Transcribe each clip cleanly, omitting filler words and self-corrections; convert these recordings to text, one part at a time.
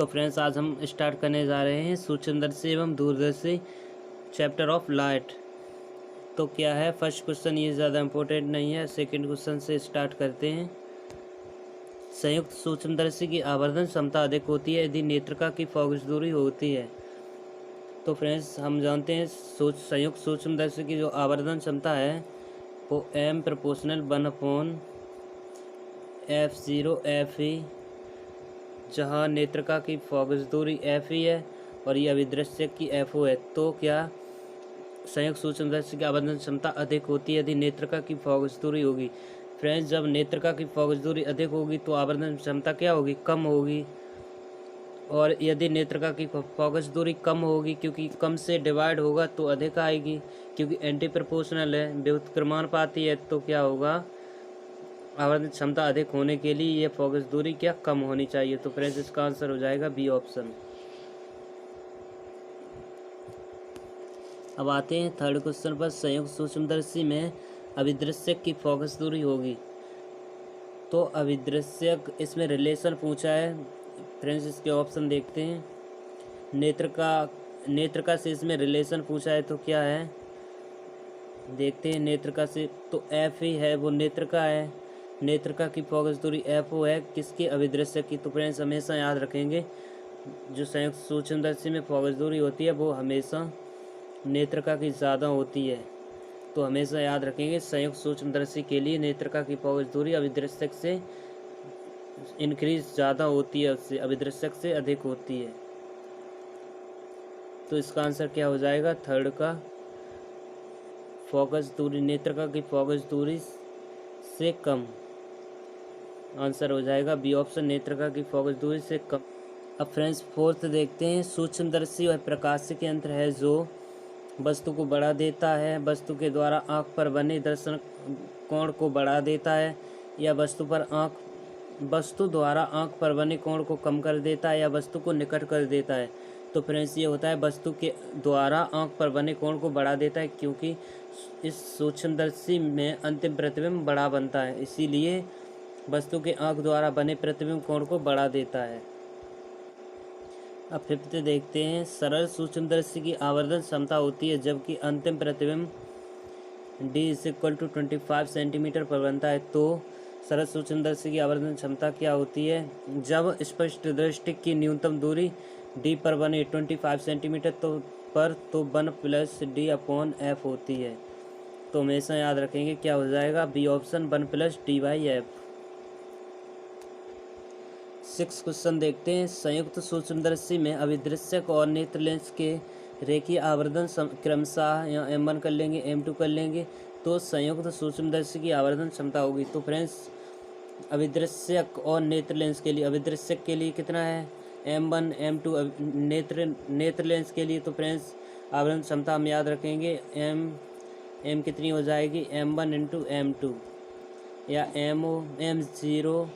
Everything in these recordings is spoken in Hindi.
तो फ्रेंड्स आज हम स्टार्ट करने जा रहे हैं सूक्ष्मदर्शी एवं दूरदर्शी चैप्टर ऑफ लाइट। तो क्या है, फर्स्ट क्वेश्चन ये ज़्यादा इम्पोर्टेंट नहीं है, सेकंड क्वेश्चन से स्टार्ट करते हैं। संयुक्त सूक्ष्मदर्शी की आवर्धन क्षमता अधिक होती है यदि नेत्रिका की फोकस दूरी होती है। तो फ्रेंड्स हम जानते हैं संयुक्त सूक्ष्मदर्शी की जो आवर्धन क्षमता है वो m प्रोपोर्शनल 1/f0 जहाँ नेत्रिका की फोकस दूरी f ही है और ये अभिदृश्यक की FO है। तो क्या संयुक्त सूक्ष्मदर्शी की आवर्धन क्षमता अधिक होती है यदि नेत्रिका की फोकस दूरी होगी। फ्रेंड्स जब नेत्रिका की फोकस दूरी अधिक होगी तो आवर्धन क्षमता क्या होगी, कम होगी। और यदि नेत्रिका की फोकस दूरी कम होगी, क्योंकि कम से डिवाइड होगा तो अधिक आएगी, क्योंकि एंटी प्रोपोर्शनल है, व्युत्क्रमानुपाती है। तो क्या होगा, आवर्धन क्षमता अधिक होने के लिए ये फोकस दूरी क्या कम होनी चाहिए। तो फ्रेंड्स इसका आंसर हो जाएगा बी ऑप्शन। अब आते हैं थर्ड क्वेश्चन पर। संयुक्त सूक्ष्मदर्शी में अभिदृश्यक की फोकस दूरी होगी। तो अभिदृश्यक, इसमें रिलेशन पूछा है फ्रेंड्स, इसके ऑप्शन देखते हैं। नेत्रिका से इसमें रिलेशन पूछा है तो क्या है देखते हैं। नेत्रिका से तो एफ ही है, वो नेत्रिका है, नेत्रिका की फोकस दूरी FO है, किसकी, अभिदृश्यक की। तो फ्रेंड्स हमेशा याद रखेंगे जो संयुक्त सूक्ष्मदर्शी में फोकस दूरी होती है वो हमेशा नेत्रिका की ज़्यादा होती है। तो हमेशा याद रखेंगे संयुक्त सूक्ष्मदर्शी के लिए नेत्रिका की फोकस दूरी अभिदृश्यक से इंक्रीज ज़्यादा होती है, उससे अभिदृश्यक से अधिक होती है। तो इसका आंसर क्या हो जाएगा, थर्ड का, फोकस दूरी नेत्रिका की फोकस दूरी से कम। आंसर हो जाएगा बी ऑप्शन, नेत्रिका की फोकस दूरी से कम। अब फ्रेंड्स फोर्थ देखते हैं। सूक्ष्मदर्शी वह प्रकाशिक यंत्र है जो वस्तु को बढ़ा देता है, वस्तु के द्वारा आँख पर बने दर्शन कोण को बढ़ा देता है, या वस्तु द्वारा आँख पर बने कोण को कम कर देता है, या वस्तु को निकट कर देता है। तो फ्रेंड्स ये होता है वस्तु के द्वारा आँख पर बने कोण को बढ़ा देता है, क्योंकि इस सूक्ष्मदर्शी में अंतिम प्रतिबिंब बड़ा बनता है, इसीलिए वस्तु के आँख द्वारा बने प्रतिबिंब कोण को बढ़ा देता है। अब फिफ्थ देखते हैं। सरल सूक्ष्मदर्शी की आवर्धन क्षमता होती है जबकि अंतिम प्रतिबिंब D = 25 सेंटीमीटर पर बनता है। तो सरल सूक्ष्मदर्शी की आवर्धन क्षमता क्या होती है, जब स्पष्ट दृष्टि की न्यूनतम दूरी D पर बने 25 सेंटीमीटर तो 1 + D/f होती है। तो हमेशा याद रखेंगे क्या हो जाएगा, B option, 1 + D/f। Six question देखते हैं। संयुक्त सूक्ष्मदर्शी में अभिदृश्यक और नेत्र लेंस के रेखीय आवर्धन क्रमशः, या M1 कर लेंगे, M2 कर लेंगे, तो संयुक्त सूक्ष्मदर्शी की आवर्धन क्षमता होगी। तो फ्रेंड्स अभिदृश्यक और नेत्र लेंस के लिए, अभिदृश्यक के लिए कितना है, M1 M2, नेत्र लेंस के लिए तो फ्रेंड्स आवर्धन क्षमता हम याद रखेंगे M कितनी हो जाएगी, M1 × M2, या M0,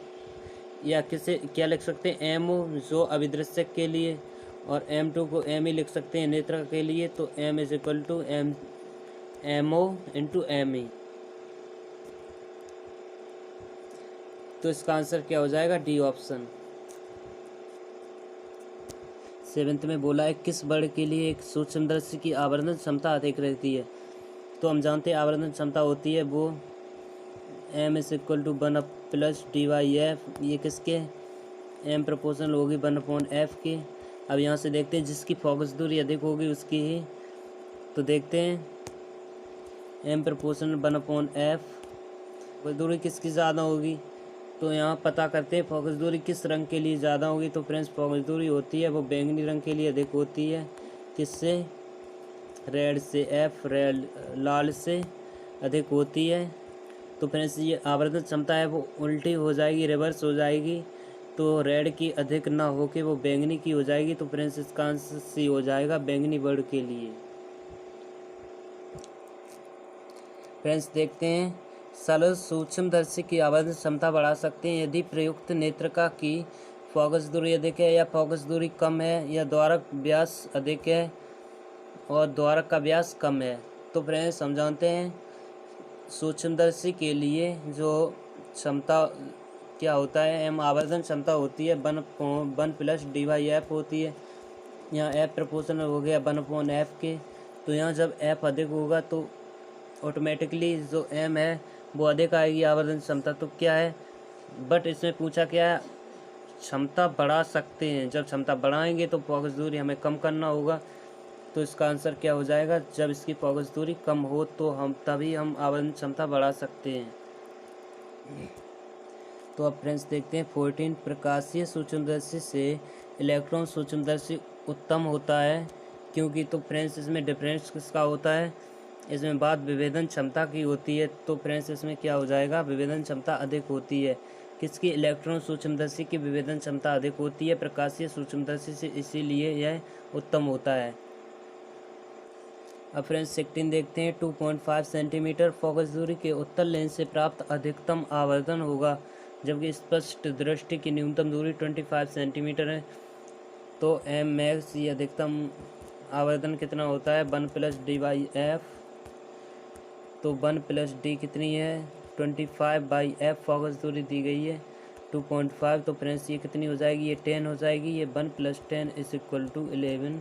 या किसे क्या लिख सकते हैं, MO जो अभिदृश्यक के लिए, और M2 को M ही लिख सकते हैं नेत्र के लिए। तो M = MO × ME। तो इसका आंसर क्या हो जाएगा, डी ऑप्शन। सेवेंथ में बोला है किस वर्ण के लिए एक सूक्ष्मदर्शी की आवर्धन क्षमता अधिक रहती है। तो हम जानते हैं आवर्धन क्षमता होती है वो M = 1 + D/f। ये किसके, M प्रोपोर्शनल होगी 1/f के। अब यहाँ से देखते हैं जिसकी फोकस दूरी अधिक होगी उसकी ही। तो देखते हैं M प्रोपोर्शनल 1/f, फोकस दूरी किसकी ज़्यादा होगी। तो यहाँ पता करते हैं फोकस दूरी किस रंग के लिए ज़्यादा होगी। तो फ्रेंड्स फोकस दूरी होती है वो बैंगनी रंग के लिए अधिक होती है, किससे, रेड से, रेड लाल से अधिक होती है। तो फ्रेंड्स ये आवर्धन क्षमता है वो उल्टी हो जाएगी, रिवर्स हो जाएगी। तो रेड की अधिक ना होके वो बैंगनी की हो जाएगी। तो फ्रेंड्स इसका आंसर सी हो जाएगा, बैंगनी वर्ड के लिए। फ्रेंड्स देखते हैं। सरल सूक्ष्मदर्शी की आवर्धन क्षमता बढ़ा सकते हैं यदि प्रयुक्त नेत्रिका की फोकस दूरी अधिक है, या फोकस दूरी कम है, या द्वारक व्यास अधिक है और द्वारक का व्यास कम है। तो फ्रेंड्स हम जानते हैं सूक्ष्मदर्शी के लिए जो क्षमता क्या होता है, एम आवर्धन क्षमता होती है, one plus D by F होती है। यहाँ एफ प्रोपोर्शनल हो गया 1/f के, तो यहाँ जब एफ अधिक होगा तो ऑटोमेटिकली जो एम है वो अधिक आएगी आवर्धन क्षमता। तो क्या है, बट इसमें पूछा क्या है, क्षमता बढ़ा सकते हैं। जब क्षमता बढ़ाएंगे तो फोकस दूरी हमें कम करना होगा। तो इसका आंसर क्या हो जाएगा, जब इसकी फोकस दूरी कम हो तो तभी हम आवर्धन क्षमता बढ़ा सकते हैं। तो अब फ्रेंड्स देखते हैं 14, प्रकाशीय सूक्ष्मदर्शी से इलेक्ट्रॉन सूक्ष्मदर्शी उत्तम होता है क्योंकि। तो फ्रेंड्स इसमें डिफरेंस किसका होता है, इसमें बात विभेदन क्षमता की होती है। तो फ्रेंड्स इसमें क्या हो जाएगा, विभेदन क्षमता अधिक होती है। किसकी, इलेक्ट्रॉन सूक्ष्मदर्शी की विभेदन क्षमता अधिक होती है प्रकाशीय सूक्ष्मदर्शी से, इसीलिए यह उत्तम होता है। अब फ्रेंड्स 16 देखते हैं 2.5 सेंटीमीटर फोकस दूरी के उत्तल लेंस से प्राप्त अधिकतम आवर्धन होगा, जबकि स्पष्ट दृष्टि की न्यूनतम दूरी 25 सेंटीमीटर है। तो एम मैक्स ये अधिकतम आवर्धन कितना होता है, 1 प्लस डी बाई एफ। तो 1 प्लस डी कितनी है, 25 बाई एफ फोकस दूरी दी गई है 2.5। तो फ्रेंड्स ये कितनी हो जाएगी, ये 10 हो जाएगी। ये 1 + 10 = 11।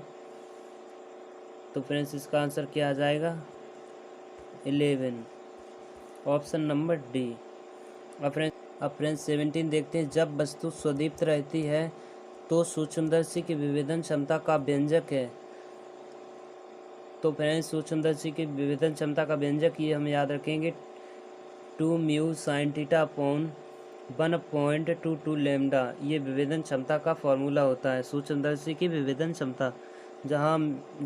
तो फ्रेंड्स इसका आंसर क्या आ जाएगा, 11, ऑप्शन नंबर डी। अब फ्रेंड्स 17 देखते हैं, जब वस्तु स्वदीप्त रहती है तो सूक्ष्मदर्शी की विभेदन क्षमता का व्यंजक है। तो फ्रेंड्स सूक्ष्मदर्शी की विभेदन क्षमता का व्यंजक ये हम याद रखेंगे 2 mu sine theta upon 1.22 lambda. ये विभेदन क्षमता का फॉर्मूला होता है, सूक्ष्मदर्शी की विभेदन क्षमता, जहाँ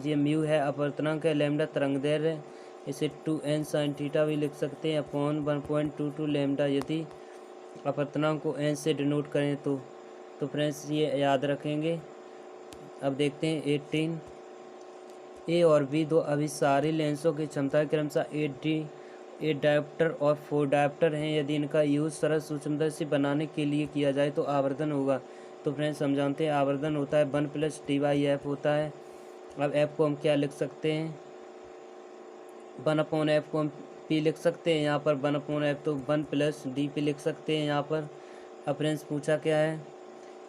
ये म्यू है अपवर्तनांक है, लैम्डा तरंगदैर्घ्य, इसे 2n साइन थीटा भी लिख सकते हैं अपॉन 1.22 लैम्डा यदि अपवर्तनांक को n से डिनोट करें तो फ्रेंड्स ये याद रखेंगे। अब देखते हैं 18, ए और बी दो अभिसारी लेंसों की क्षमता क्रमशः 8 डायोप्टर और 4 डायोप्टर हैं। यदि इनका यूज सरल सूक्ष्मदर्शी बनाने के लिए किया जाए तो आवर्धन होगा। तो फ्रेंड्स हम जानते हैं आवर्धन होता है 1 प्लस डी बाई एफ होता है। अब एफ को हम क्या लिख सकते हैं, 1/f को हम पी लिख सकते हैं यहाँ पर 1/f, तो 1 प्लस डी पी लिख सकते हैं यहाँ पर। अब फ्रेंड्स पूछा क्या है,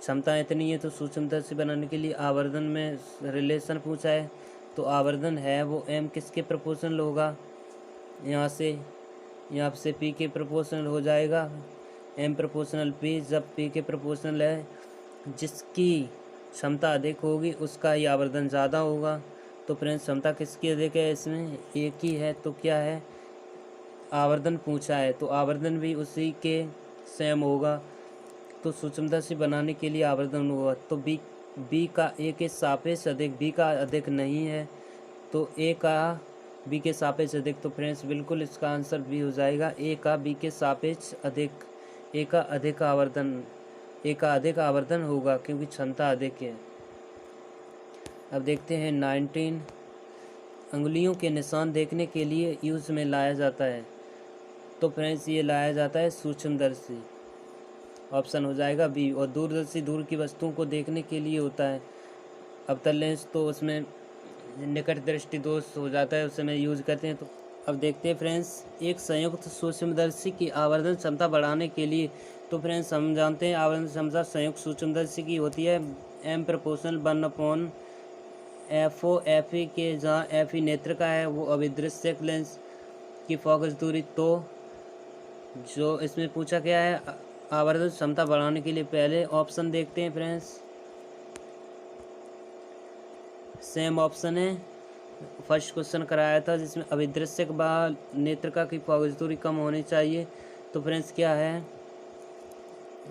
क्षमता इतनी है तो सूक्ष्मदर्शी बनाने के लिए आवर्धन में रिलेशन पूछा है। तो आवर्धन है वो एम किसके प्रोपोर्शनल होगा, यहाँ से पी के प्रोपोर्शनल हो जाएगा, एम प्रोपोर्शनल पी। जब पी के प्रोपोर्शनल है, जिसकी क्षमता अधिक होगी उसका ही आवर्धन ज़्यादा होगा। तो फ्रेंड्स क्षमता किसकी अधिक है, इसमें एक ही है, तो क्या है, आवर्धन पूछा है तो आवर्धन भी उसी के सेम होगा। तो सूक्ष्मदर्शी बनाने के लिए आवर्धन होगा। तो बी का ए के सापेक्ष अधिक, बी का अधिक नहीं है, तो ए का बी के सापेक्ष अधिक। तो फ्रेंड्स बिल्कुल इसका आंसर बी हो जाएगा, ए का बी के सापेक्ष अधिक, ए का अधिक आवर्धन होगा क्योंकि क्षमता अधिक है। अब देखते हैं 19, अंगुलियों के निशान देखने के लिए यूज में लाया जाता है। तो फ्रेंड्स ये लाया जाता है सूक्ष्मदर्शी, ऑप्शन हो जाएगा बी। और दूरदर्शी दूर की वस्तुओं को देखने के लिए होता है। अवतल लेंस तो उसमें निकट दृष्टि दोष हो जाता है, उसमें यूज करते हैं। तो अब देखते हैं फ्रेंड्स, एक संयुक्त सूक्ष्मदर्शी की आवर्धन क्षमता बढ़ाने के लिए। तो फ्रेंड्स हम जानते हैं आवर्धन क्षमता संयुक्त सूक्ष्मदर्शी की होती है एम प्रोपोर्शनल 1/FO FE के, जहाँ FE नेत्र का है वो अभिदृश्यक लेंस की फोकस दूरी। तो जो इसमें पूछा गया है आवर्धन क्षमता बढ़ाने के लिए, पहले ऑप्शन देखते हैं फ्रेंड्स, सेम ऑप्शन है, फर्स्ट क्वेश्चन कराया था जिसमें अभिदृश्यक व नेत्रिका की फोकस दूरी कम होनी चाहिए। तो फ्रेंड्स क्या है,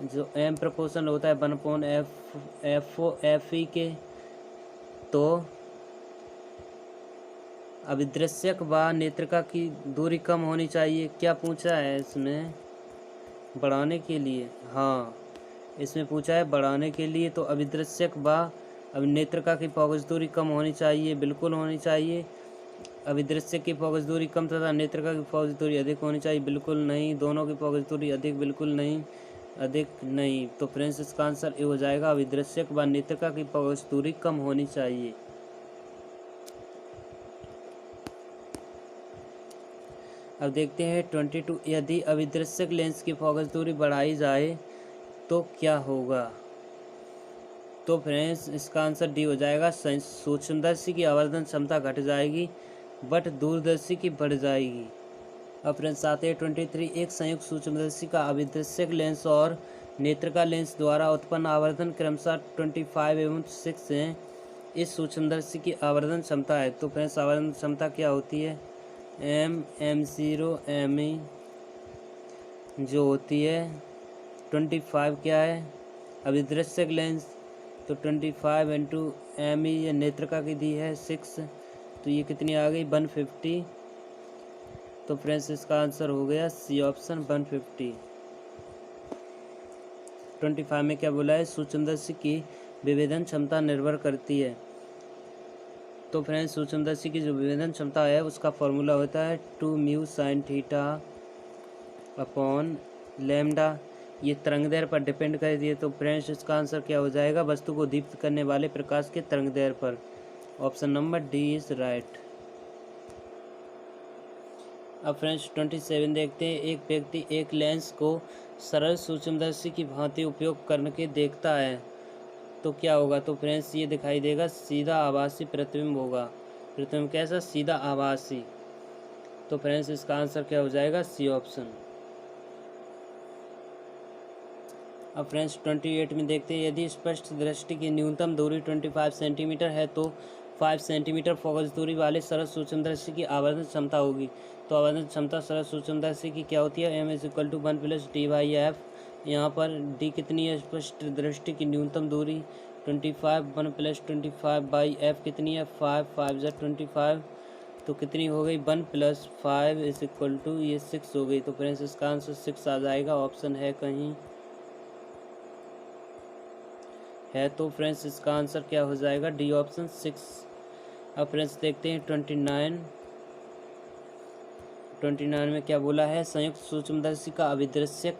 जो एम प्रोपोर्शनल होता है 1/FO FE के, तो अभिदृश्यक व नेत्रिका की दूरी कम होनी चाहिए। क्या पूछा है इसमें, बढ़ाने के लिए, हाँ इसमें पूछा है बढ़ाने के लिए। तो अभिदृश्यक व नेत्रिका की फोकस दूरी कम होनी चाहिए, बिल्कुल होनी चाहिए। अभिदृश्यक की फोकस दूरी कम तथा नेत्रिका की फोकस दूरी अधिक होनी चाहिए, बिल्कुल नहीं। दोनों की फोकस दूरी अधिक, बिल्कुल नहीं, अधिक नहीं। तो फ्रेंड्स इसका आंसर ये हो जाएगा, अभिदृश्यक व नेत्रिका की फोकस दूरी कम होनी चाहिए। अब देखते हैं 22, यदि अभिदृश्यक लेंस की फोकस दूरी बढ़ाई जाए तो क्या होगा? तो फ्रेंड्स इसका आंसर डी हो जाएगा। सूक्ष्मदर्शी की आवर्धन क्षमता घट जाएगी बट दूरदर्शी की बढ़ जाएगी। अब फ्रेंड्स आते हैं 23। एक संयुक्त सूक्ष्मदर्शी का अभिदर्शक लेंस और नेत्रिका लेंस द्वारा उत्पन्न आवर्धन क्रमशः 25 एवं 6 हैं। इस सूक्ष्मदर्शी की आवर्धन क्षमता है। तो फ्रेंड्स आवर्धन क्षमता क्या होती है? M0 ME जो होती है 25 क्या है अभिदर्शक लेंस, तो 25 इंटू ME ये नेत्रिका की दी है 6, तो ये कितनी आ गई 150। तो फ्रेंड्स इसका आंसर हो गया सी ऑप्शन 150। 25 में क्या बोला है? सूक्ष्मदर्शी की विभेदन क्षमता निर्भर करती है। तो फ्रेंड्स सूक्ष्मदर्शी की जो विभेदन क्षमता है उसका फॉर्मूला होता है 2 mu sine theta upon lambda. ये तरंगदैर्घ्य पर डिपेंड करती है। तो फ्रेंड्स इसका आंसर क्या हो जाएगा? वस्तु को दीप्त करने वाले प्रकाश के तरंगदैर्घ्य पर। Option number D is right. अब फ्रेंड्स 27 देखते हैं। एक व्यक्ति एक लेंस को सरल सूक्ष्मदर्शी की भांति उपयोग करके देखता है तो क्या होगा? तो फ्रेंड्स ये दिखाई देगा सीधा आभासी प्रतिबिंब होगा। प्रतिबिंब कैसा? सीधा आभासी। तो फ्रेंड्स इसका आंसर क्या हो जाएगा? C option. अब फ्रेंड्स 28 में देखते हैं। यदि स्पष्ट दृष्टि की न्यूनतम दूरी 25 सेंटीमीटर है तो 5 सेंटीमीटर फोकस दूरी वाले सरल सूक्ष्मदर्शी की आवर्धन क्षमता होगी। तो आवर्धन क्षमता सरल सूक्ष्मदर्शी की क्या होती है? M=1 + D/F। यहाँ पर D कितनी है? स्पष्ट दृष्टि की न्यूनतम दूरी 25, 1 + 25/F कितनी है? 5, 5 × 25, तो कितनी हो गई? 1 + 5 = ये 6 हो गई। तो फ्रेंड्स इसका आंसर 6 आ जाएगा। ऑप्शन है कहीं है, तो फ्रेंड्स इसका आंसर क्या हो जाएगा? D option 6। अब फ्रेंड्स देखते हैं 29 में क्या बोला है? संयुक्त सूक्ष्मदर्शी का अभिदर्शक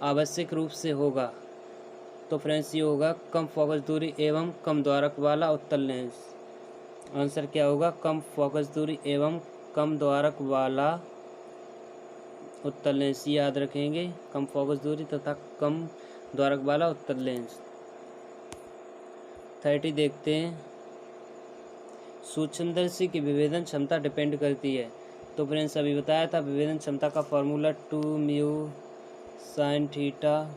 आवश्यक रूप से होगा। तो फ्रेंड्स ये होगा कम फोकस दूरी एवं कम द्वारक वाला उत्तल लेंस। आंसर क्या होगा? कम फोकस दूरी एवं कम द्वारक वाला उत्तल लेंस। याद रखेंगे, कम फोकस दूरी तथा कम द्वारक वाला उत्तल लेंस। 30 देखते हैं। सूक्ष्मदर्शी की विभेदन क्षमता डिपेंड करती है। तो फ्रेंड्स अभी बताया था विभेदन क्षमता का formula 2 mu sine theta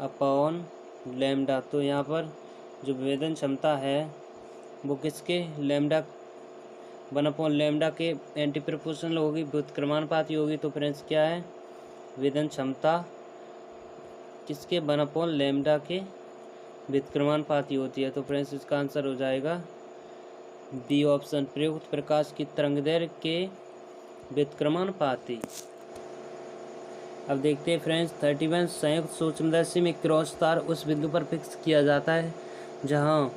upon lambda. तो यहाँ पर जो विभेदन क्षमता है वो किसके? लैम्डा 1/लैम्डा के एंटी प्रोपोर्शनल होगी, व्युत्क्रमानुपाती होगी। तो फ्रेंड्स क्या है? विभेदन क्षमता किसके? 1/लैम्डा के व्युत्क्रमानुपाती होती है। तो फ्रेंड्स इसका आंसर हो जाएगा डी ऑप्शन, प्रयुक्त प्रकाश की तरंगदैर्घ्य के व्युत्क्रमानुपाती। अब देखते हैं फ्रेंड्स 31। संयुक्त सूक्ष्मदर्शी में क्रॉस तार उस बिंदु पर फिक्स किया जाता है जहां,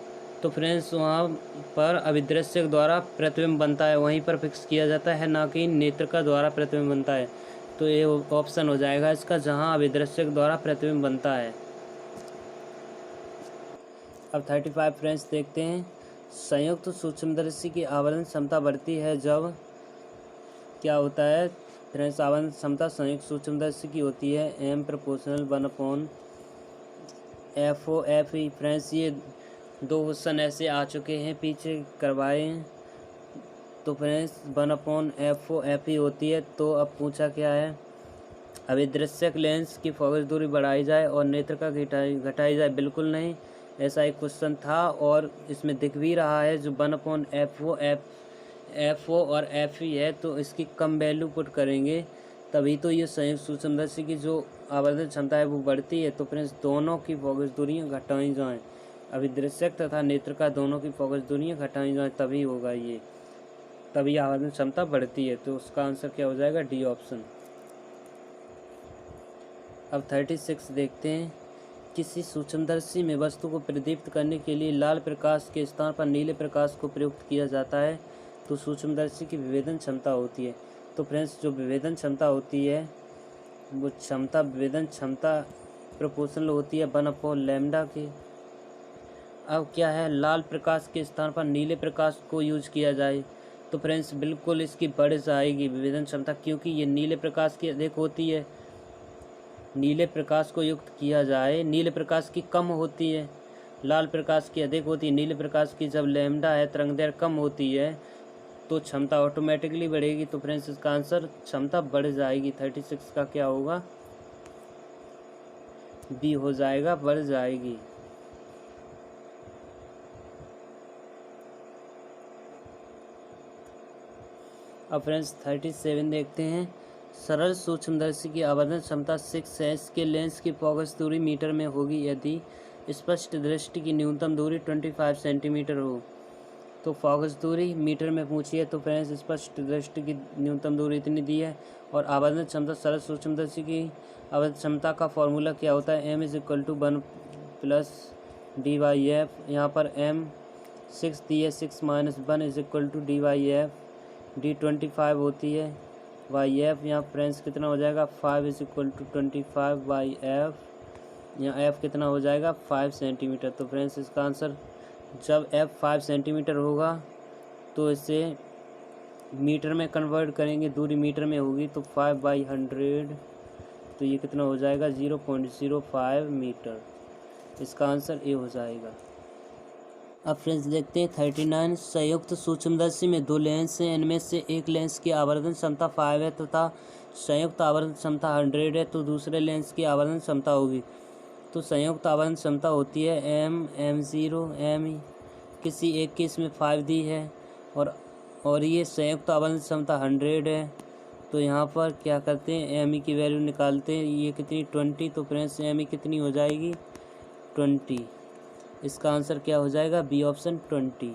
तो फ्रेंड्स वहां पर अभिदर्शक द्वारा प्रतिबिंब बनता है, वहीं पर फिक्स किया जाता है, ना कि नेत्रिका द्वारा प्रतिबिंब बनता है। तो ये ऑप्शन हो जाएगा इसका, जहां अभिदर्शक द्वारा प्रतिबिंब बनता है। अब 35 फ्रेंड्स देखते हैं। संयुक्त सूक्ष्मदर्शी की आवर्धन क्षमता बढ़ती है जब क्या होता है? फ्रेंड्स आवर्धन क्षमता संयुक्त सूक्ष्मदर्शी की होती है M = 1/FOFE। फ्रेंड्स ये 2 क्वेश्चन ऐसे आ चुके हैं, पीछे करवाए। तो फ्रेंड्स 1/FOFE होती है। तो अब पूछा क्या है? अभिदर्शक लेंस की फोकस दूरी बढ़ाई जाए और नेत्रिका घटाई जाए। बिल्कुल नहीं, ऐसा एक क्वेश्चन था और इसमें दिख भी रहा है जो 1/FO और FE है, तो इसकी कम वैल्यू पुट करेंगे तभी तो ये संयुक्त सूक्ष्मदर्शी की जो आवर्धन क्षमता है वो बढ़ती है। तो फ्रेंड्स दोनों की फोकस दूरियाँ घटाई जाएँ, अभिदर्शक तथा नेत्रिका दोनों की फोकस दूरियाँ घटाई जाएँ, तभी होगा ये, तभी आवर्धन क्षमता बढ़ती है। तो उसका आंसर क्या हो जाएगा? D option. अब 36 देखते हैं। किसी सूक्ष्मदर्शी में वस्तु को प्रदीप्त करने के लिए लाल प्रकाश के स्थान पर नीले प्रकाश को प्रयुक्त किया जाता है तो सूक्ष्मदर्शी की विभेदन क्षमता होती है। तो फ्रेंड्स जो विभेदन क्षमता होती है वो विभेदन क्षमता प्रोपोर्शनल होती है 1/लैम्डा के। अब क्या है? लाल प्रकाश के स्थान पर नीले प्रकाश को यूज किया जाए तो फ्रेंड्स बिल्कुल इसकी बढ़ जाएगी विभेदन क्षमता, क्योंकि ये नीले प्रकाश की अधिक होती है। नीले प्रकाश को युक्त किया जाए, नीले प्रकाश की कम होती है, लाल प्रकाश की अधिक होती है। नीले प्रकाश की जब लैम्डा है तरंगदैर्घ्य कम होती है तो क्षमता ऑटोमेटिकली बढ़ेगी। तो फ्रेंड्स इसका आंसर क्षमता बढ़ जाएगी। 36 का क्या होगा, बी हो जाएगा, बढ़ जाएगी। अब फ्रेंड्स 37 देखते हैं। सरल सूक्ष्मदर्शी की आवर्धन क्षमता 6 है। इसके लेंस की फोकस दूरी मीटर में होगी यदि स्पष्ट दृष्टि की न्यूनतम दूरी 25 सेंटीमीटर हो। तो फोकस दूरी मीटर में पूछी है, तो फ्रेंड्स स्पष्ट दृष्टि की न्यूनतम दूरी इतनी दी है। और आवर्धन क्षमता सरल सूक्ष्मदर्शी की आवर्धन क्षमता का फॉर्मूला क्या होता है, m = 1 + d/f। यहाँ पर m 6 दी है, 6 - 1 = d/f। d 25 होती है, f यहाँ फ्रेंड्स कितना हो जाएगा, 5 = 25/f। यहाँ f कितना हो जाएगा, 5 सेंटीमीटर। तो फ्रेंड्स इसका आंसर जब f 5 सेंटीमीटर होगा तो इसे मीटर में कन्वर्ट करेंगे, दूरी मीटर में होगी तो 5/100, तो ये कितना हो जाएगा, 0.05 मीटर। इसका आंसर ए हो जाएगा। अब फ्रेंड्स देखते हैं 39। संयुक्त सूक्ष्मदर्शी में 2 लेंस हैं, इनमें से एक लेंस की आवर्धन क्षमता 5 है तथा संयुक्त आवर्धन क्षमता 100 है, तो दूसरे लेंस की आवर्धन क्षमता होगी। तो संयुक्त आवर्धन क्षमता होती है m0 m, किसी एक की इसमें 5 दी है और ये संयुक्त आवर्धन क्षमता 100 है। तो यहाँ पर क्या करते हैं, m की वैल्यू निकालते हैं, ये कितनी 20। तो फ्रेंड्स m कितनी हो जाएगी, 20। इसका आंसर क्या हो जाएगा, बी ऑप्शन 20।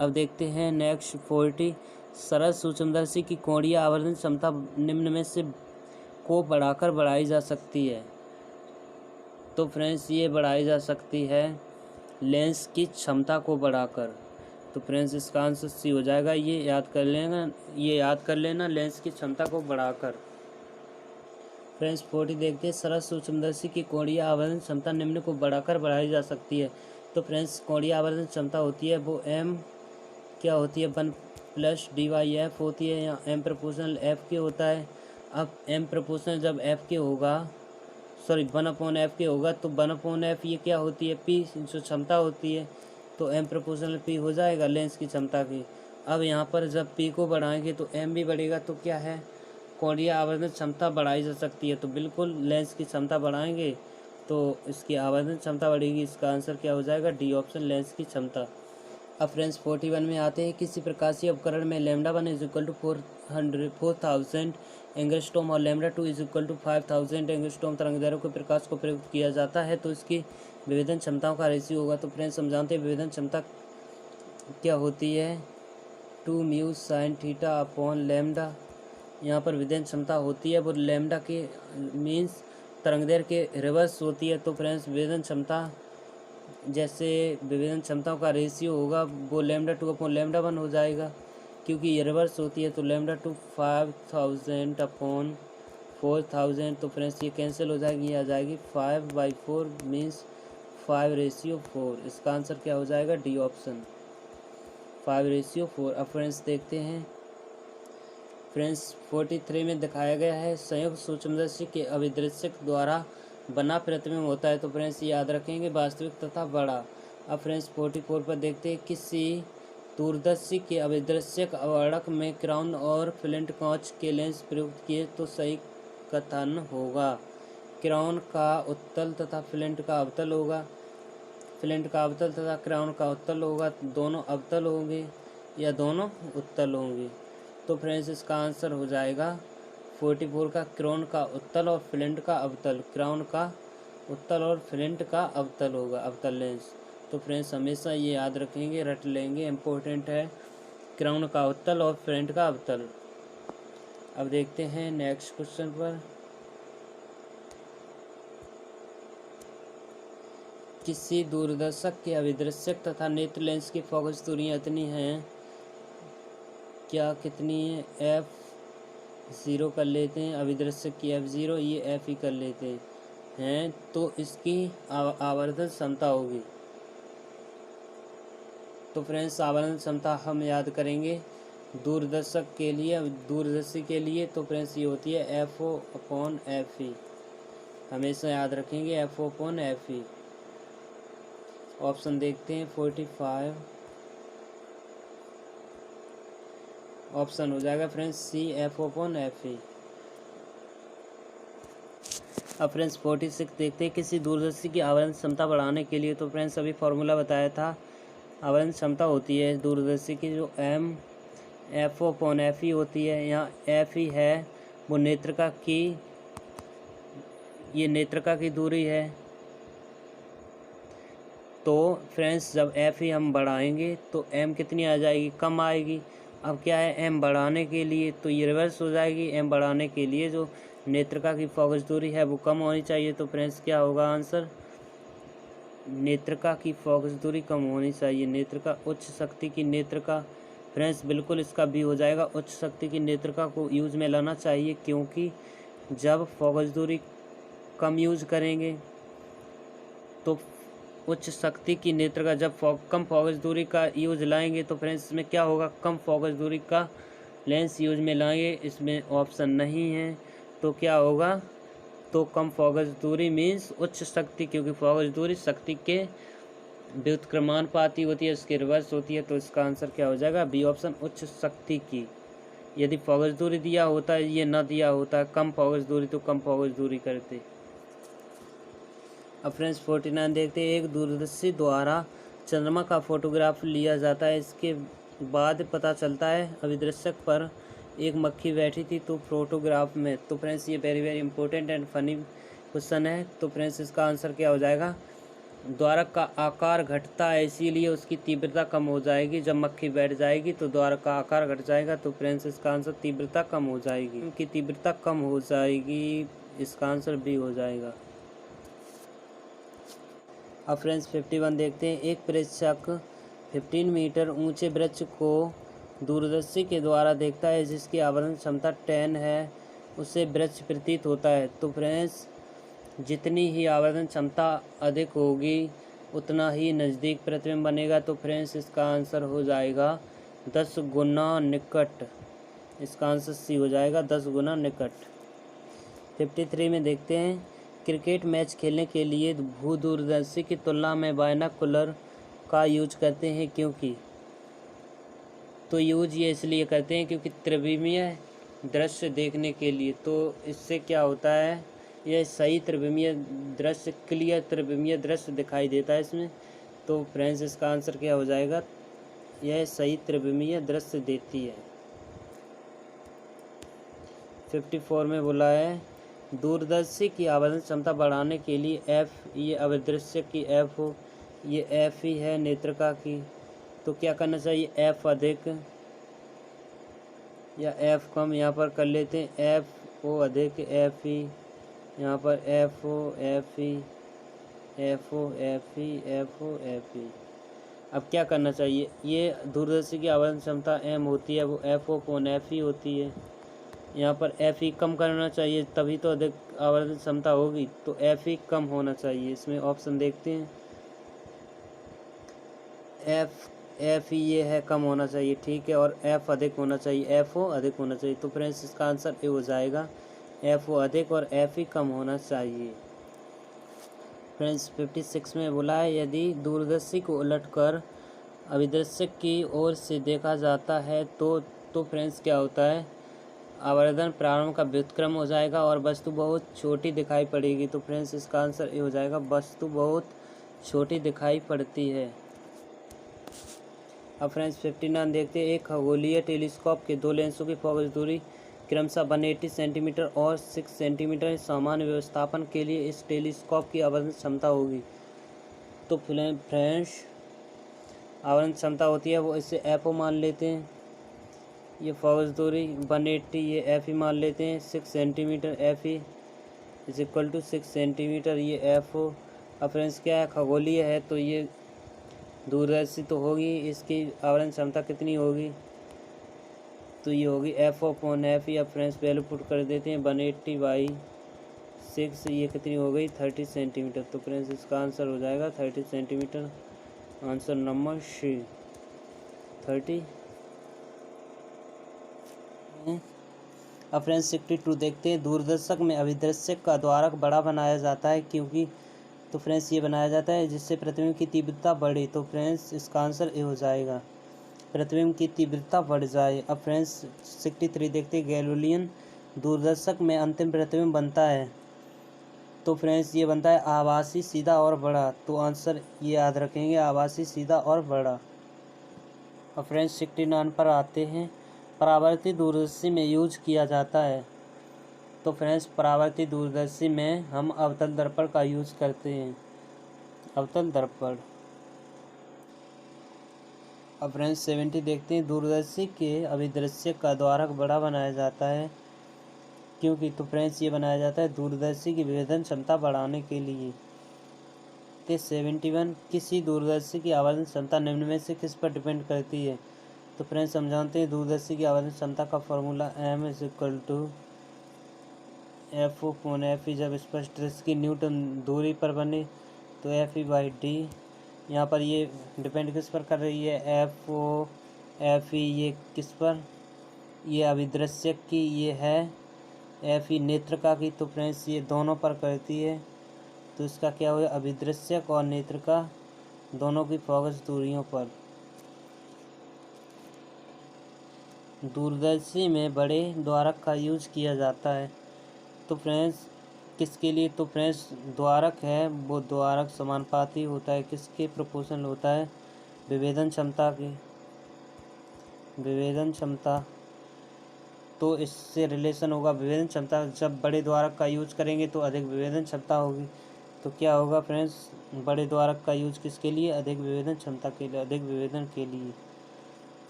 अब देखते हैं नेक्स्ट 40। सरल सूक्ष्मदर्शी की कोणीय आवर्धन क्षमता निम्न में से को बढ़ाकर बढ़ाई जा सकती है। तो फ्रेंड्स ये बढ़ाई जा सकती है लेंस की क्षमता को बढ़ाकर। तो फ्रेंड्स इसका आंसर सी हो जाएगा। ये याद कर लेना लेंस की क्षमता को बढ़ाकर। फ्रेंड्स 40 देखते हैं। सरल सूक्ष्मदर्शी की कोणीय आवर्धन क्षमता निम्न को बढ़ाकर बढ़ाई जा सकती है। तो फ्रेंड्स कोणीय आवर्धन क्षमता होती है वो m क्या होती है, 1 + d/f होती है। यहाँ m प्रोपोर्शनल f के होता है। अब m प्रोपोर्शनल जब f के होगा, 1/f के होगा, तो 1/f ये क्या होती है, p जो क्षमता होती है, तो m प्रोपोर्शनल p हो जाएगा लेंस की क्षमता की। अब यहाँ पर जब p को बढ़ाएंगे तो m भी बढ़ेगा, तो क्या है, कोणीय आवर्धन क्षमता बढ़ाई जा सकती है। तो बिल्कुल लेंस की क्षमता बढ़ाएंगे तो इसकी आवर्धन क्षमता बढ़ेगी। इसका आंसर क्या हो जाएगा, डी ऑप्शन, लेंस की क्षमता। अब फ्रेंड्स 41 में आते हैं। किसी प्रकाशीय उपकरण में λ1 = 4000 एंगस्ट्रॉम और λ2 = 5000 एंगस्ट्रॉम तरंगदैर्घ्य के प्रकाश को प्रयुक्त किया जाता है, तो इसकी विभेदन क्षमताओं का रेशियो होगा। तो फ्रेंड्स समझाते हैं विभेदन क्षमता क्या होती है, 2μ sin θ/λ। यहाँ पर विभेदन क्षमता होती है वो लैम्डा के मीन्स तरंगदैर्घ्य के रिवर्स होती है। तो फ्रेंड्स विभेदन क्षमता, जैसे विभेदन क्षमताओं का रेशियो होगा वो λ2/λ1 हो जाएगा, क्योंकि ये रिवर्स होती है। तो λ2 5000/4000। तो फ्रेंड्स ये कैंसिल हो जाएगी, ये आ जाएगी 5/4 मीन्स 5/4। इसका आंसर क्या हो जाएगा, डी ऑप्शन, 5/4। अब फ्रेंड्स देखते हैं। फ्रेंड्स 43 में दिखाया गया है संयुक्त सूक्ष्मदर्शी के अभिदृश्यक द्वारा बना प्रतिबिंब होता है। तो फ्रेंड्स याद रखेंगे वास्तविक तथा बड़ा। अब फ्रेंड्स 44 पर देखते हैं। किसी दूरदर्शी के अभिदृश्यक अवर्णक में क्राउन और फ्लिंट कांच के लेंस प्रयुक्त किए तो सही कथन होगा। क्राउन का उत्तल तथा फ्लिंट का अवतल होगा, फ्लिंट का अवतल तथा क्राउन का उत्तल होगा। दोनों अवतल होंगे या दोनों उत्तल होंगे। तो फ्रेंड्स इसका आंसर हो जाएगा 44 का क्राउन का उत्तल और फ्लिंट का अवतल। क्राउन का उत्तल और फ्लिंट का अवतल होगा, अवतल लेंस। तो फ्रेंड्स हमेशा ये याद रखेंगे, रट लेंगे, इम्पोर्टेंट है, क्राउन का उत्तल और फ्लिंट का अवतल। अब देखते हैं नेक्स्ट क्वेश्चन पर। किसी दूरदर्शक के अभिदृश्यक तथा नेत्र लेंस की फोकस दूरियां इतनी हैं, क्या कितनी है, f0 कर लेते हैं, अभिदृश्यक की f0, ये f ही कर लेते हैं, तो इसकी आवर्धन क्षमता होगी। तो फ्रेंड्स आवर्धन क्षमता हम याद करेंगे दूरदर्शक के लिए, दूरदर्शी के लिए तो फ्रेंड्स ये होती है FO/FE। हमेशा याद रखेंगे FO/FE। ऑप्शन देखते हैं 45। ऑप्शन हो जाएगा फ्रेंड्स C FO/FE। अब फ्रेंड्स 46 देखते हैं, किसी दूरदर्शी की आवरण क्षमता बढ़ाने के लिए, तो फ्रेंड्स अभी फॉर्मूला बताया था। आवरण क्षमता होती है दूरदर्शी की जो M FO/FE होती है। यहाँ FE है वो नेत्रिका की, ये नेत्रिका की दूरी है। तो फ्रेंड्स जब FE हम बढ़ाएंगे तो M कितनी आ जाएगी, कम आएगी। अब क्या है, M बढ़ाने के लिए तो ये रिवर्स हो जाएगी। M बढ़ाने के लिए जो नेत्रिका की फोकस दूरी है वो कम होनी चाहिए। तो फ्रेंड्स क्या होगा आंसर, नेत्रिका की फोकस दूरी कम होनी चाहिए। नेत्रिका उच्च शक्ति की नेत्रिका, फ्रेंड्स बिल्कुल इसका भी हो जाएगा। उच्च शक्ति की नेत्रिका को यूज में लाना चाहिए, क्योंकि जब फोकस दूरी कम यूज करेंगे तो उच्च शक्ति की नेत्रिका जब कम फोकस दूरी का यूज लाएंगे तो फ्रेंड्स इसमें क्या होगा, कम फोकस दूरी का लेंस यूज में लाएंगे। इसमें ऑप्शन नहीं है तो क्या होगा, तो कम फोकस दूरी मीन्स उच्च शक्ति, क्योंकि फोकस दूरी शक्ति के व्युत्क्रमानुपाती होती है, उसके रिवर्स होती है। तो इसका आंसर क्या हो जाएगा, बी ऑप्शन, उच्च शक्ति की। यदि फोकस दूरी दिया होता है, ये ना दिया होता है कम फोकस दूरी, तो कम फोकस दूरी करते। अब फ्रेंड्स 49 देखते हैं, एक दूरदर्शी द्वारा चंद्रमा का फोटोग्राफ लिया जाता है। इसके बाद पता चलता है अभिदर्शक पर एक मक्खी बैठी थी तो फोटोग्राफ में। तो फ्रेंड्स ये very very important and funny question है। तो फ्रेंड्स इसका आंसर क्या हो जाएगा, द्वारक का आकार घटता है इसीलिए उसकी तीव्रता कम हो जाएगी। जब मक्खी बैठ जाएगी तो द्वारक का आकार घट जाएगा। तो फ्रेंड्स इसका आंसर तीव्रता कम हो जाएगी, उनकी तीव्रता कम हो जाएगी। इसका आंसर बी हो जाएगा। अब फ्रेंड्स 51 देखते हैं, एक प्रेक्षक 15 मीटर ऊंचे वृक्ष को दूरदर्शी के द्वारा देखता है जिसकी आवरण क्षमता 10 है, उससे वृक्ष प्रतीत होता है। तो फ्रेंड्स जितनी ही आवरण क्षमता अधिक होगी उतना ही नज़दीक प्रतिबिंब बनेगा। तो फ्रेंड्स इसका आंसर हो जाएगा 10 गुना निकट। इसका आंसर सी हो जाएगा 10 गुना निकट। 53 में देखते हैं, क्रिकेट मैच खेलने के लिए भूदूरदर्शी की तुलना में बायनोकुलर का यूज करते हैं, क्योंकि तो यूज ये इसलिए करते हैं क्योंकि त्रिविमीय दृश्य देखने के लिए। तो इससे क्या होता है, यह सही त्रिविमीय दृश्य, क्लियर त्रिविमीय दृश्य दिखाई देता है इसमें। तो फ्रेंड्स इसका आंसर क्या हो जाएगा, यह सही त्रिविमीय दृश्य देती है। 54 में बोला है, दूरदर्शी की आवरण क्षमता बढ़ाने के लिए F, ये अभिदृश्य की F हो, ये F ही है नेत्रिका की। तो क्या करना चाहिए, F अधिक या F कम, यहाँ पर कर लेते हैं FO अधिक FE, यहाँ पर FO FE FO FE FO FE। अब क्या करना चाहिए, ये दूरदर्शी की आवरण क्षमता M होती है, वो FO/FE होती है। यहाँ पर FE कम करना चाहिए, तभी तो अधिक आवरण क्षमता होगी। तो FE कम होना चाहिए। इसमें ऑप्शन देखते हैं, FE ये है कम होना चाहिए, ठीक है, और F अधिक होना चाहिए, FO अधिक होना चाहिए। तो फ्रेंड्स इसका आंसर ए हो जाएगा, FO अधिक और FE कम होना चाहिए। फ्रेंड्स 56 में बोला है, यदि दूरदर्शी को उलटकर अभिदर्शक की ओर से देखा जाता है तो फ्रेंड्स क्या होता है, आवर्धन प्रारंभ का व्युत्क्रम हो जाएगा और वस्तु बहुत छोटी दिखाई पड़ेगी। तो फ्रेंड्स इसका आंसर ये हो जाएगा, वस्तु बहुत छोटी दिखाई पड़ती है। अब फ्रेंड्स 59 देखते हैं, एक खगोलीय टेलीस्कोप के दो लेंसों की फोकस दूरी क्रमशः 180 सेंटीमीटर और 6 सेंटीमीटर। सामान्य व्यवस्थापन के लिए इस टेलीस्कोप की आवरण क्षमता होगी। तो फ्रेंड्स आवरण क्षमता होती है वो इसे FO मान लेते हैं, ये फोकस दूरी 180 ये FE मान लेते हैं, 6 centimetre FE is equal to 6 centimetre ये FO। अब फ्रेंड्स क्या है, खगोलीय है तो ये दूरदर्शी तो होगी, इसकी आवरण क्षमता कितनी होगी, तो ये होगी FO/FE। अब फ्रेंड्स वैल्यू पुट कर देते हैं, 180/6 ये कितनी हो गई, 30 सेंटीमीटर। तो फ्रेंड्स इसका आंसर हो जाएगा 30 सेंटीमीटर। आंसर नंबर सी 30 हैं। अब फ्रेंड्स 62 देखते हैं, दूरदर्शक में अभिदर्शक का द्वारक बड़ा बनाया जाता है क्योंकि, तो फ्रेंड्स ये बनाया जाता है जिससे प्रतिबिंब की तीव्रता बढ़े। तो फ्रेंड्स इसका आंसर ए हो जाएगा, प्रतिबिंब की तीव्रता बढ़ जाए। अब फ्रेंड्स 63 देखते हैं, गैलीलियन दूरदर्शक में अंतिम प्रतिबिंब बनता है। तो फ्रेंड्स ये बनता है आभासी, सीधा और बड़ा। तो आंसर ये याद रखेंगे, आभासी, सीधा और बड़ा। अब फ्रेंड्स 69 पर आते हैं, परावर्तित दूरदर्शी में यूज किया जाता है। तो फ्रेंड्स परावर्तित दूरदर्शी में हम अवतल दर्पण का यूज करते हैं, अवतल दर्पण। अब फ्रेंड्स 70 देखते हैं, दूरदर्शी के अभिदृश्यक का द्वारक बड़ा बनाया जाता है क्योंकि, तो फ्रेंड्स ये बनाया जाता है दूरदर्शी की विभेदन क्षमता बढ़ाने के लिए। तो 71, किसी दूरदर्शी की आवर्धन क्षमता निम्न में से किस पर डिपेंड करती है। तो फ्रेंड्स हम जानते हैं दूरदर्शी की आवर्धन क्षमता का फॉर्मूला M=F/F, जब स्पष्ट दृश्य की न्यूटन दूरी पर बने तो Fe/d। यहाँ पर ये डिपेंड किस पर कर रही है, Fe, ये किस पर, ये अभिदृश्यक की, ये है Fe नेत्रिका की। तो फ्रेंड्स ये दोनों पर करती है, तो इसका क्या हुआ, अभिदृश्यक और नेत्रिका दोनों की फोकस दूरियों पर। दूरदर्शी में बड़े द्वारक का यूज किया जाता है। तो फ्रेंड्स किसके लिए, तो फ्रेंड्स द्वारक है वो द्वारक समानुपाती होता है, किसके प्रोपोर्शनल होता है, विभेदन क्षमता की, विभेदन क्षमता। तो इससे रिलेशन होगा विभेदन क्षमता, जब बड़े द्वारक का यूज करेंगे तो अधिक विभेदन क्षमता होगी। तो क्या होगा फ्रेंड्स, बड़े द्वारक का यूज किसके लिए, अधिक विभेदन क्षमता के लिए, अधिक विभेदन के लिए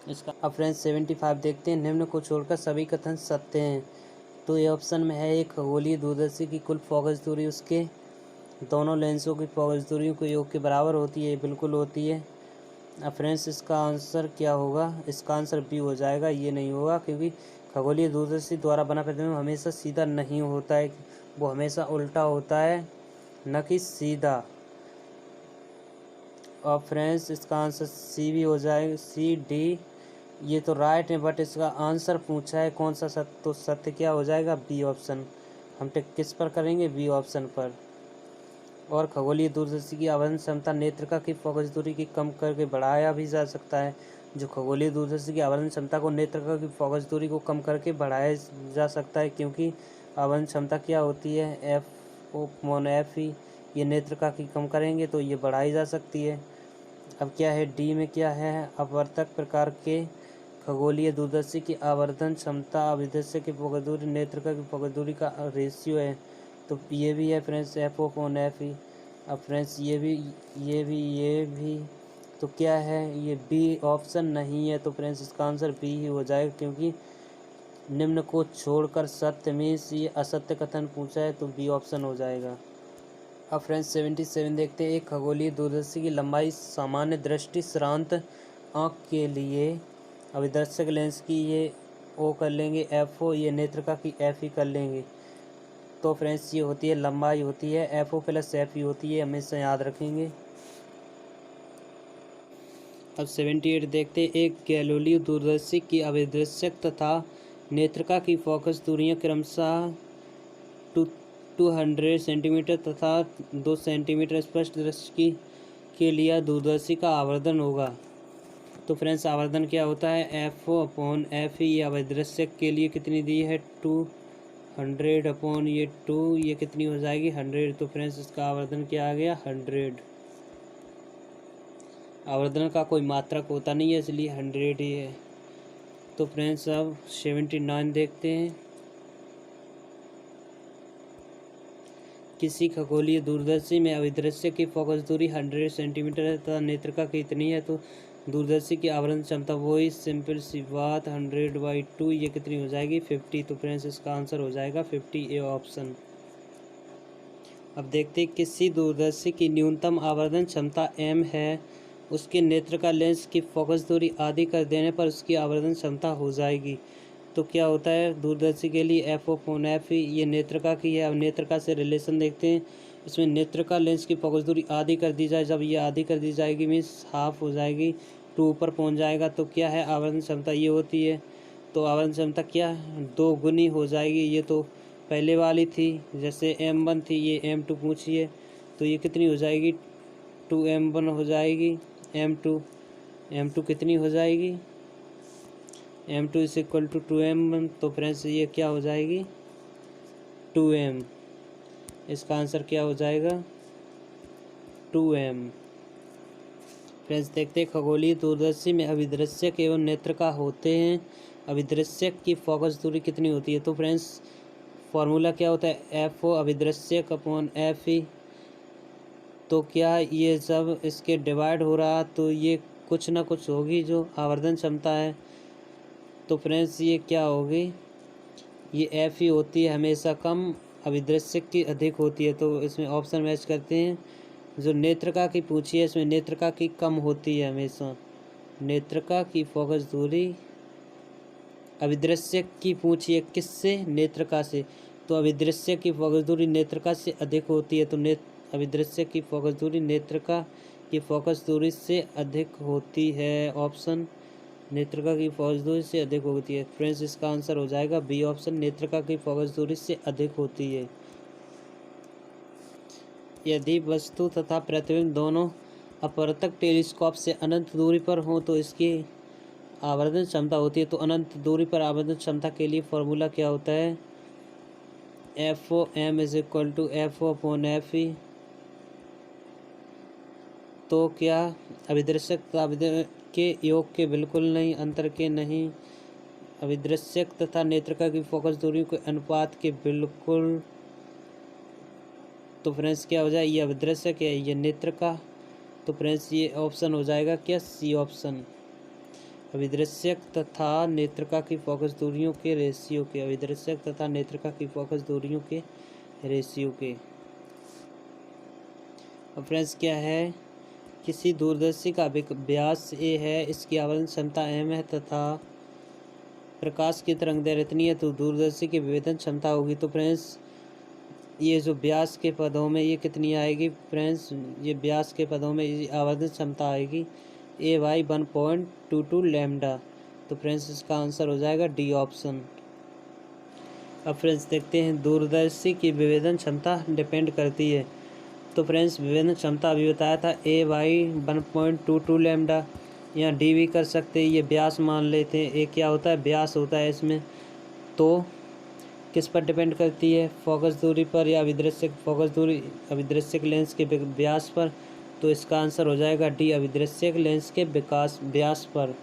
इसका। अब फ्रेंड्स 75 देखते हैं, निम्न को छोड़कर सभी कथन सत्य हैं। तो ये ऑप्शन में है, एक खगोलीय दूरदर्शी की कुल फोकस दूरी उसके दोनों लेंसों की फोकस दूरियों के योग के बराबर होती है, बिल्कुल होती है। अब फ्रेंड्स इसका आंसर क्या होगा, इसका आंसर बी हो जाएगा, ये नहीं होगा क्योंकि खगोलीय दूरदर्शी द्वारा बना प्रतिबिंब हमेशा सीधा नहीं होता है, वो हमेशा उल्टा होता है, न कि सीधा। और फ्रेंड्स इसका आंसर सी भी हो जाएगा, सी डी ये तो राइट है, बट इसका आंसर पूछा है कौन सा सत्य, तो सत्य क्या हो जाएगा, बी ऑप्शन। हम टिक किस पर करेंगे, बी ऑप्शन पर। और खगोलीय दूरदर्शी की आवर्धन क्षमता नेत्रिका की फोकस दूरी की कम करके बढ़ाया भी जा सकता है। जो खगोलीय दूरदर्शी की आवर्धन क्षमता को नेत्रिका की फोकस दूरी को कम करके बढ़ाया जा सकता है क्योंकि आवर्धन क्षमता क्या होती है, F/F, ये नेत्रिका की कम करेंगे तो ये बढ़ाई जा सकती है। अब क्या है, डी में क्या है, अपवर्तक प्रकार के खगोलीय दूरदर्शी की आवर्धन क्षमता अभिदर्शक की फोकस दूरी नेत्रिका की फोकस दूरी का रेशियो है। तो ये भी है फ्रेंड्स F/F। अब फ्रेंड्स ये भी तो क्या है, ये बी ऑप्शन नहीं है। तो फ्रेंड्स इसका आंसर बी ही हो जाएगा क्योंकि निम्न को छोड़कर सत्य मीन्स ये असत्य कथन पूछा है, तो बी ऑप्शन हो जाएगा। अब फ्रेंड्स 77 देखते हैं, एक खगोलीय दूरदर्शी की लंबाई सामान्य दृष्टि श्रांत आँख के लिए अभिदर्शक लेंस की ये ओ कर लेंगे F/O, ये नेत्रिका की F कर लेंगे। तो फ्रेंड्स ये होती है लंबाई होती है F/O+F होती है, हमेशा याद रखेंगे। अब 78 देखते हैं, एक गैलीलियो दूरदर्शी की अभिदर्शक तथा नेत्रिका की फोकस दूरियां क्रमशः 200 सेंटीमीटर तथा 2 सेंटीमीटर स्पष्ट दृष्टि के लिए दूरदर्शी का आवर्धन होगा। तो फ्रेंड्स आवर्धन क्या होता है, F/F, ये अभिदर्शक के लिए कितनी दी है, 200/2, ये कितनी हो जाएगी, 100। तो फ्रेंड्स इसका आवर्धन क्या आ गया, 100। आवर्धन का कोई मात्रक होता नहीं है इसलिए 100 ही है। तो फ्रेंड्स अब 79 देखते हैं, किसी खगोलीय दूरदर्शी में अभिदर्शक की फोकस दूरी 100 सेंटीमीटर है तथा नेत्रिका कितनी है, तो दूरदर्शी की आवरण क्षमता वही सिंपल सी बात 100/2, ये कितनी हो जाएगी, 50। तो फ्रेंड्स इसका आंसर हो जाएगा 50, ए ऑप्शन। अब देखते हैं, किसी दूरदर्शी की न्यूनतम आवर्धन क्षमता m है, उसके नेत्रिका लेंस की फोकस दूरी आधी कर देने पर उसकी आवर्धन क्षमता हो जाएगी। तो क्या होता है, दूरदर्शी के लिए F/F, ये नेत्रिका की है। अब नेत्रिका से रिलेशन देखते हैं, इसमें नेत्रिका लेंस की फोकस दूरी आधी कर दी जाए, जब ये आधी कर दी जाएगी मीन्स हाफ हो जाएगी, 2 ऊपर पहुंच जाएगा। तो क्या है, आवर्धन क्षमता ये होती है तो आवर्धन क्षमता क्या 2 गुनी हो जाएगी। ये तो पहले वाली थी, जैसे M1 थी, ये M2 पूछिए तो ये कितनी हो जाएगी 2M1 हो जाएगी। M2 कितनी हो जाएगी M2 is equal to 2M1। तो फ्रेंड्स ये क्या हो जाएगी 2M। इसका आंसर क्या हो जाएगा 2M। फ्रेंड्स देखते हैं खगोलीय दूरदर्शी में अभिदृश्यक एवं नेत्रका होते हैं। अभिदृश्यक की फोकस दूरी कितनी होती है। तो फ्रेंड्स फॉर्मूला क्या होता है FO अभिदृश्यक अपॉन FE। तो क्या ये जब इसके डिवाइड हो रहा तो ये कुछ ना कुछ होगी जो आवर्धन क्षमता है। तो फ्रेंड्स ये क्या होगी, ये FE होती है हमेशा कम, अभिदृश्यक की अधिक होती है। तो इसमें ऑप्शन मैच करते हैं। जो नेत्रका की पूछी है इसमें नेत्रका की कम होती है हमेशा। नेत्रका की फोकस दूरी अभिदृश्यक की पूछी है किससे, नेत्रका से। तो अभिदृश्यक की फोकस दूरी नेत्रका से अधिक होती है। तो अभिदृश्यक की फोकस दूरी नेत्रका की फोकस दूरी से अधिक होती है। ऑप्शन नेत्रका की फोकस दूरी से अधिक होती है। फ्रेंड्स इसका आंसर हो जाएगा बी ऑप्शन, नेत्रका की फोकस दूरी से अधिक होती है। यदि वस्तु तथा प्रतिबिंब दोनों अपवर्तक टेलीस्कोप से अनंत दूरी पर हों तो इसकी आवर्धन क्षमता होती है। तो अनंत दूरी पर आवर्धन क्षमता के लिए फॉर्मूला क्या होता है FOM is equal to FO upon FE। तो क्या अभिदृश्यक के योग के बिल्कुल नहीं, अंतर के नहीं, अभिदृश्यक तथा नेत्रका की फोकस दूरी के अनुपात के बिल्कुल। तो फ्रेंड्स क्या हो जाए, ये अभिदृश्यक है, ये नेत्रका। तो फ्रेंड्स ये ऑप्शन हो जाएगा क्या C ऑप्शन, अभिदृश्यक तथा नेत्रका की फोकस दूरियों के रेशियो के, अभिदृश्यक तथा नेत्रका की फोकस दूरियों के रेशियो के। अब फ्रेंड्स क्या है, किसी दूरदर्शी का व्यास A है, इसकी आवर्धन क्षमता M है तथा प्रकाश की तरंगदैर्घ्य इतनी है तो दूरदर्शी की विभेदन क्षमता होगी। तो फ्रेंड्स ये जो व्यास के पदों में ये कितनी आएगी फ्रेंड्स, ये व्यास के पदों में ये आवर्धन क्षमता आएगी A/1.22 लैम्डा। तो फ्रेंड्स इसका आंसर हो जाएगा D ऑप्शन। अब फ्रेंड्स देखते हैं दूरदर्शी की विभेदन क्षमता डिपेंड करती है। तो फ्रेंड्स विभेदन क्षमता अभी बताया था A/1.22 लैम्डा, यहाँ D भी कर सकते हैं, ये व्यास मान लेते हैं। A क्या होता है, व्यास होता है इसमें। तो किस पर डिपेंड करती है, फोकस दूरी पर या अभिदृश्यक फोकस दूरी, अभिदृश्यक लेंस के व्यास पर। तो इसका आंसर हो जाएगा D, अभिदृश्यक लेंस के व्यास पर।